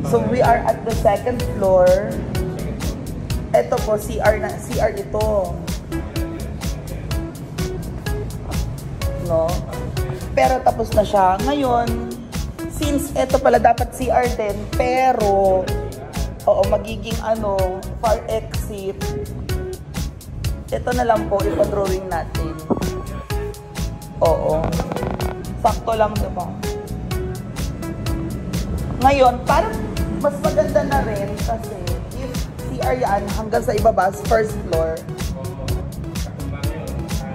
So we are at the second floor. Ito po, CR ito. No? Pero tapos na siya. Ngayon, since ito pala dapat CR din, pero oo, magiging fire exit. Ito na lang po, ipa-drawing natin. Oo. Sakto lang, diba? Ngayon, parang mas maganda na rin kasi if CR yan hanggang sa ibaba, first floor,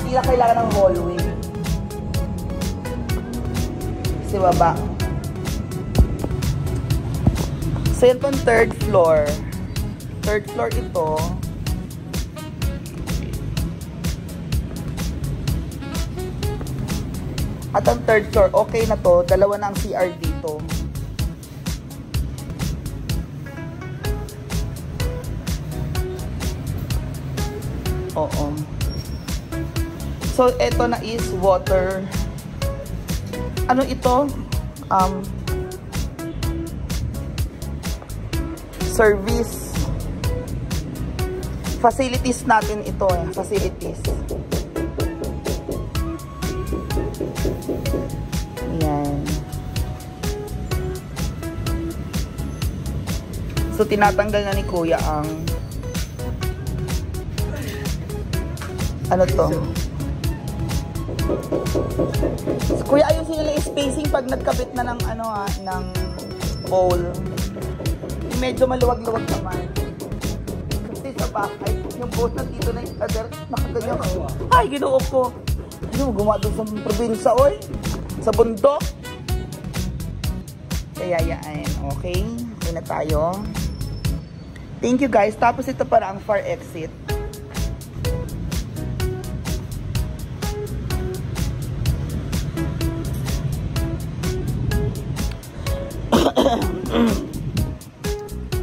hindi na kailangan ng hallway. Kasi baba. So, yan pong third floor. Third floor ito. At ang third floor, okay na to. Dalawa na ang CR dito. Oo. So, ito na is water. Ano ito? Service. Facilities natin ito eh. Facilities. Ayan. So, tinatanggal na ni Kuya ang ano to? So, Kuya, ayusin nila yung spacing pag nagkabit na ng ng bowl. Medyo maluwag-luwag naman. Kasi sa bahay, yung bowl nandito na yung pader, nakaganyan ko. Ay, ginoo ko. Ano, gumawa doon sa probinsya, oy. Sa bundok. Kaya yan. Okay. Okay na tayo. Thank you, guys. Tapos ito para ang fire exit.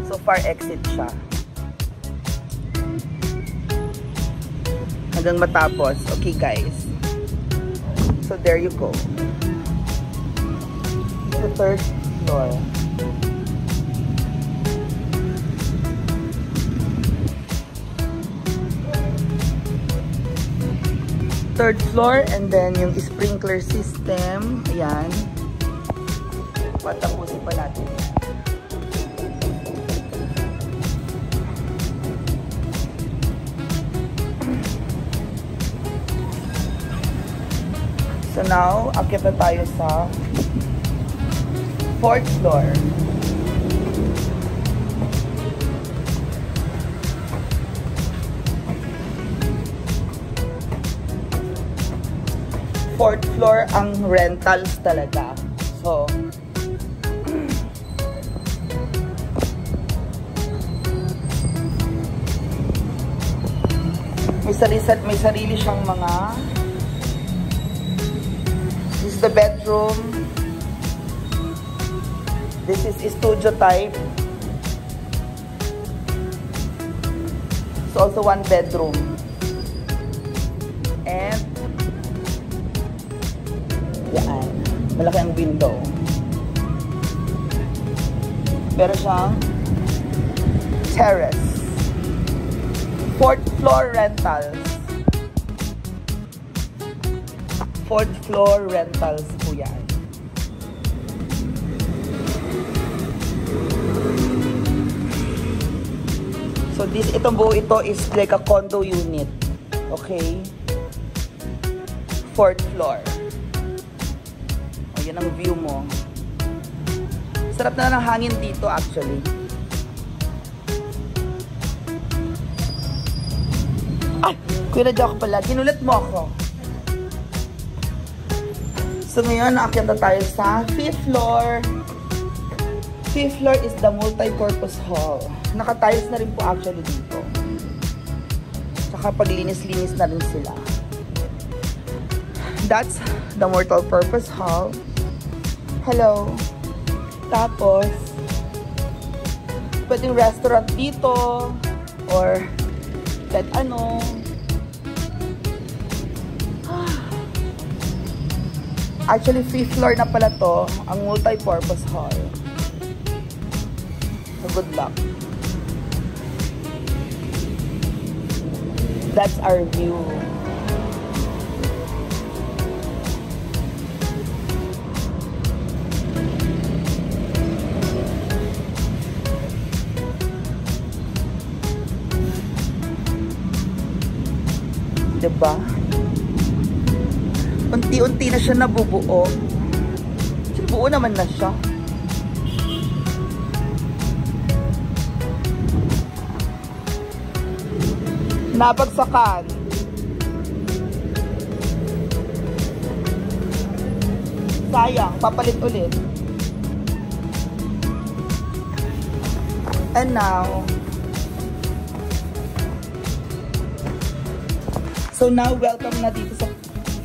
So, fire exit siya. Hanggang matapos. Okay, guys. So, there you go. The third floor. Third floor, and then yung sprinkler system. Ayan. Patapusin pa natin. So now, akyat na tayo sa fourth floor. Fourth floor ang rentals talaga. So, may sarili siyang mga. This is the bedroom. This is studio type. It's also one bedroom. And yan. Malaki ang window. Pero siyang terrace. Fourth floor rentals. Fourth floor rentals po yan. So itong buo ito is like a condo unit. Okay? Fourth floor. O, yan ang view mo. Sarap na ng hangin dito actually. Ay! Kuya na ako pala. Ginulat mo ako. So ngayon, naakyat na tayo sa fifth floor. Fifth floor is the multi-purpose hall. Naka-tiles na rin po actually dito. Tsaka paglinis-linis na rin sila. That's the multi-purpose hall. Hello. Tapos, pwedeng restaurant dito. Or, kahit ano. Actually, fifth floor na pala to, ang multi-purpose hall. good luck. That's our view. Diba? Unti-unti na siya nabubuo. Buo naman na siya. Nabagsakan. Sayang, papalit ulit. And now, so now welcome na dito sa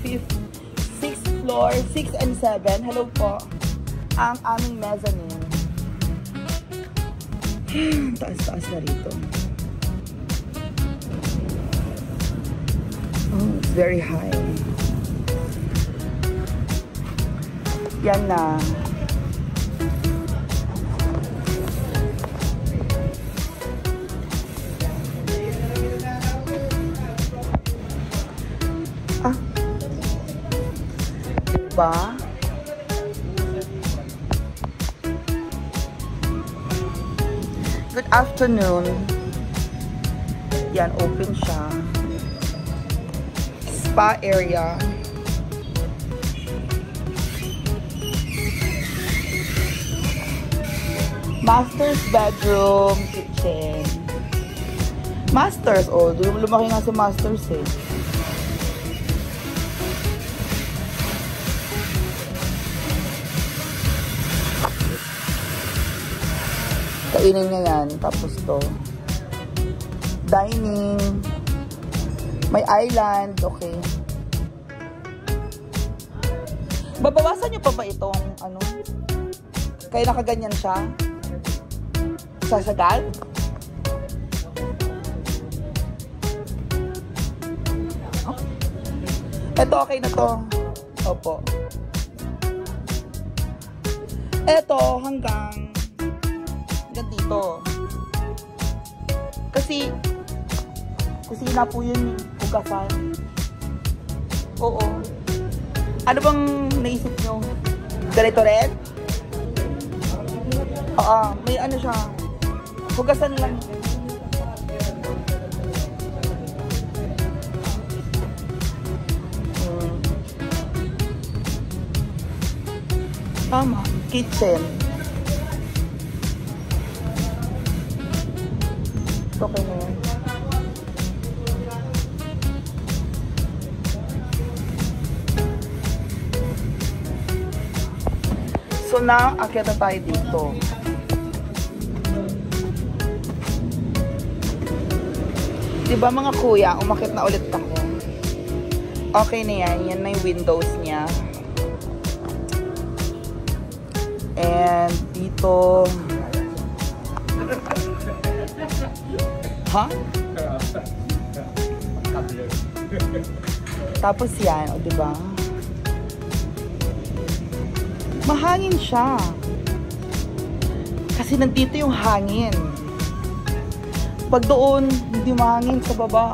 6th floor, 6 and 7. Hello po. Ang aming mezzanine. Taas-taas na rito. Oh, it's very high. Yan na. Ah. Diba? Good afternoon. Yan, open siya. Spa area. Master's bedroom, kitchen. Master's, oh, lumaki nga si Master's eh. Kainin niya yan. Tapos to. Dining. May island. Okay. Babawasan niyo pa ba itong ano? Kaya nakaganyan siya? Sasagal? Oh. Ito okay na to. Opo. Ito hanggang dito. Kasi kusina po yun, hugasan. Oo. Ano bang naisip nyo? Ganito rin? Oo, may ano siya. Hugasan lang. Tama. Kitchen. Okay na yan. So now, akyat na tayo dito. Diba mga kuya, umakit na ulit ako. Okay na yan. Yan na yung windows niya. And dito... Ha? Tapos yan, o diba? Mahangin siya. Kasi nandito yung hangin. Pag doon, hindi mahangin sa baba.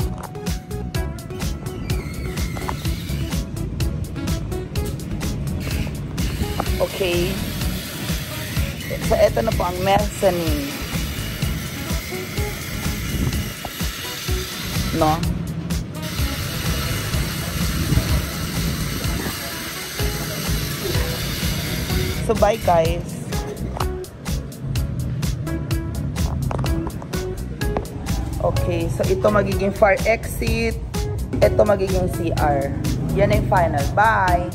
Okay. So, eto na po ang mezzanine. No? So, bye guys. Okay, so ito magiging fire exit. Ito magiging CR. Yan ang final. Bye!